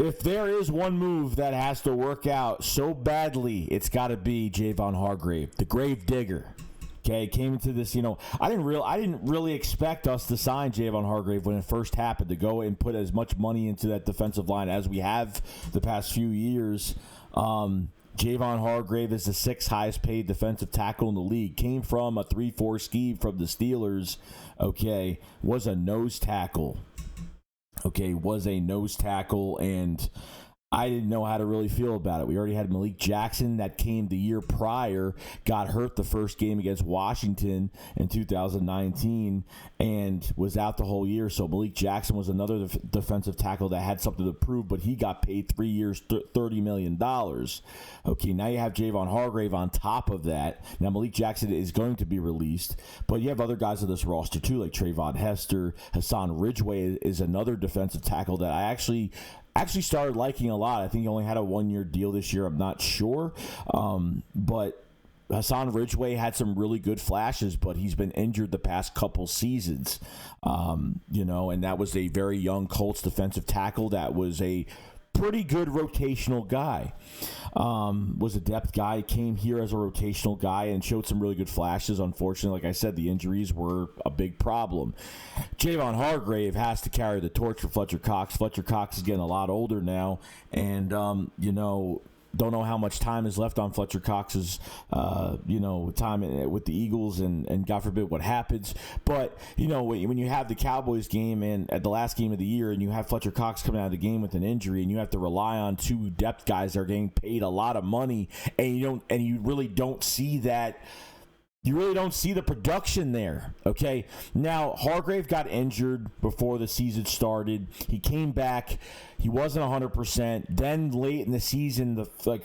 If there is one move that has to work out so badly, it's got to be Javon Hargrave, the grave digger. Okay, came into this, I didn't really expect us to sign Javon Hargrave when it first happened, to go and put as much money into that defensive line as we have the past few years. Javon Hargrave is the 6th highest paid defensive tackle in the league. Came from a 3-4 scheme from the Steelers. Okay, was a nose tackle. And I didn't know how to really feel about it. We already had Malik Jackson that came the year prior, got hurt the first game against Washington in 2019, and was out the whole year. So Malik Jackson was another defensive tackle that had something to prove, but he got paid 3 years, $30 million. Okay, now you have Javon Hargrave on top of that. Now Malik Jackson is going to be released, but you have other guys on this roster too, like Trayvon Hester. Hassan Ridgeway is another defensive tackle that I actually started liking a lot. I think he only had a 1-year deal this year. I'm not sure. But Hassan Ridgeway had some really good flashes, but he's been injured the past couple seasons. And that was a very young Colts defensive tackle that was a pretty good rotational guy. Was a depth guy, came here as a rotational guy and showed some really good flashes. Unfortunately, like I said, the injuries were a big problem. Javon Hargrave has to carry the torch for Fletcher Cox. Fletcher Cox is getting a lot older now, and don't know how much time is left on Fletcher Cox's, time with the Eagles, and God forbid what happens. But, when you have the Cowboys game and at the last game of the year, and you have Fletcher Cox coming out of the game with an injury, and you have to rely on 2 depth guys that are getting paid a lot of money, and you really don't see that. You really don't see the production there, okay? Now, Hargrave got injured before the season started. He came back. He wasn't 100%. Then late in the season, the 3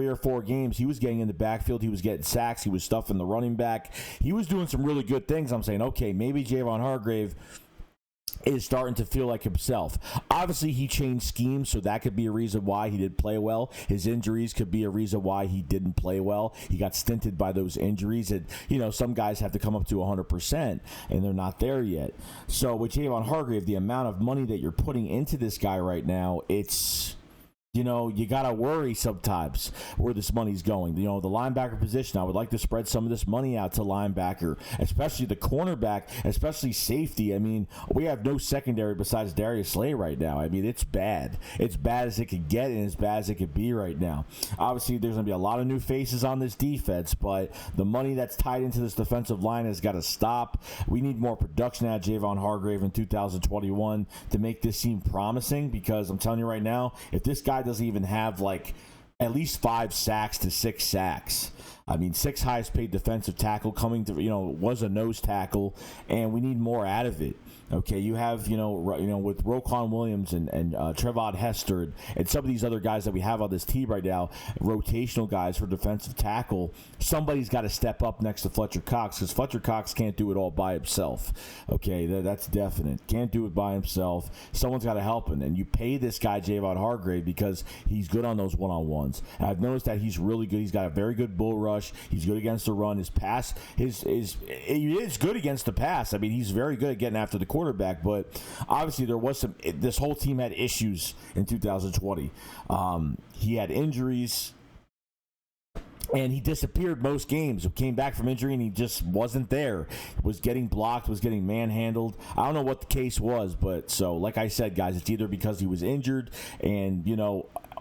or 4 games, he was getting in the backfield. He was getting sacks. He was stuffing the running back. He was doing some really good things. I'm saying, okay, maybe Javon Hargrave is starting to feel like himself. Obviously, he changed schemes, so that could be a reason why he didn't play well. His injuries could be a reason why he didn't play well. He got stinted by those injuries, and some guys have to come up to 100%, and they're not there yet. So with Javon Hargrave, the amount of money that you're putting into this guy right now, it's... you got to worry sometimes where this money's going. The linebacker position, I would like to spread some of this money out to linebacker, especially the cornerback, especially safety. I mean, we have no secondary besides Darius Slay right now. I mean, it's bad. It's bad as it could get and as bad as it could be right now. Obviously, there's going to be a lot of new faces on this defense, but the money that's tied into this defensive line has got to stop. We need more production out of Javon Hargrave in 2021 to make this seem promising, because I'm telling you right now, if this guy doesn't even have at least 5 sacks to 6 sacks. I mean, 6th highest paid defensive tackle coming to, was a nose tackle, and we need more out of it. Okay, you have, with Roquan Williams and Trayvon Hester and some of these other guys that we have on this team right now, rotational guys for defensive tackle, somebody's got to step up next to Fletcher Cox, because Fletcher Cox can't do it all by himself. Okay, that's definite. Can't do it by himself. Someone's got to help him, and you pay this guy Javon Hargrave because he's good on those one-on-ones. And I've noticed that he's really good. He's got a very good bull rush. He's good against the run. His pass, he is good against the pass. I mean, he's very good at getting after the quarterback, but obviously this whole team had issues in 2020. He had injuries, and he disappeared most games. Came back from injury, and he just wasn't there. Was getting blocked, was getting manhandled. I don't know what the case was, but so like I said, guys, it's either because he was injured and,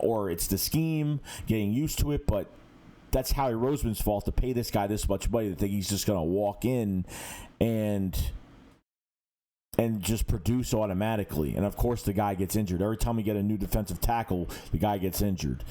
or it's the scheme, getting used to it, but that's Howie Roseman's fault to pay this guy this much money to think he's just going to walk in and just produce automatically. And of course the guy gets injured. Every time we get a new defensive tackle, the guy gets injured.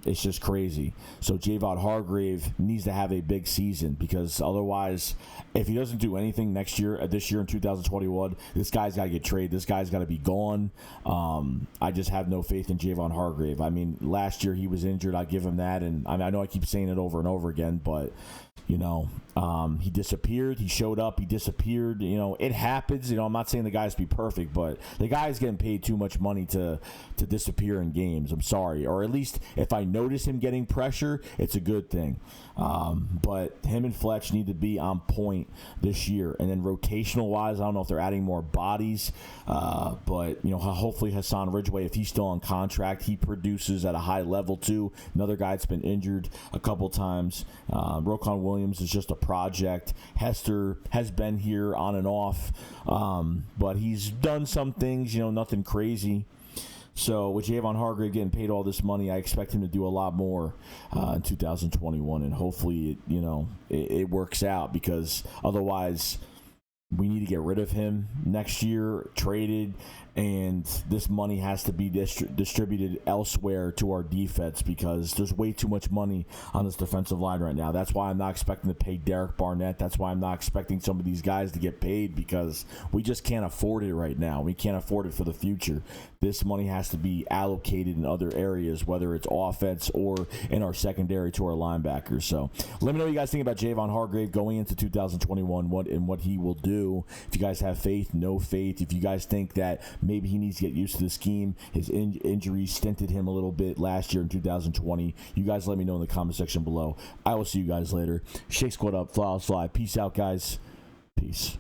It's just crazy. So Javon Hargrave needs to have a big season, because otherwise, if he doesn't do anything this year in 2021, this guy's got to get traded. This guy's got to be gone. I just have no faith in Javon Hargrave. I mean, last year he was injured. I give him that, and I know I keep saying it over and over again, but He disappeared. He showed up. He disappeared. It happens. I'm not saying the guys be perfect, but the guy's getting paid too much money to disappear in games. I'm sorry. Or at least if I notice him getting pressure, it's a good thing. But him and Fletch need to be on point this year. And then rotational-wise, I don't know if they're adding more bodies. But hopefully Hassan Ridgeway, if he's still on contract, he produces at a high level too. Another guy that's been injured a couple times. Roquan Williams is just a project. Hester has been here on and off, but he's done some things, nothing crazy. So with Javon Hargrave getting paid all this money, I expect him to do a lot more in 2021, and hopefully it works out, because otherwise we need to get rid of him next year, traded, and this money has to be distributed elsewhere to our defense, because there's way too much money on this defensive line right now. That's why I'm not expecting to pay Derek Barnett. That's why I'm not expecting some of these guys to get paid, because we just can't afford it right now. We can't afford it for the future. This money has to be allocated in other areas, whether it's offense or in our secondary to our linebackers. So let me know what you guys think about Javon Hargrave going into 2021, what he will do. If you guys have faith, no faith. If you guys think that maybe he needs to get used to the scheme, his injuries stinted him a little bit last year in 2020. You guys let me know in the comment section below. I will see you guys later. Shake Squad up, fly, fly. Peace out, guys. Peace.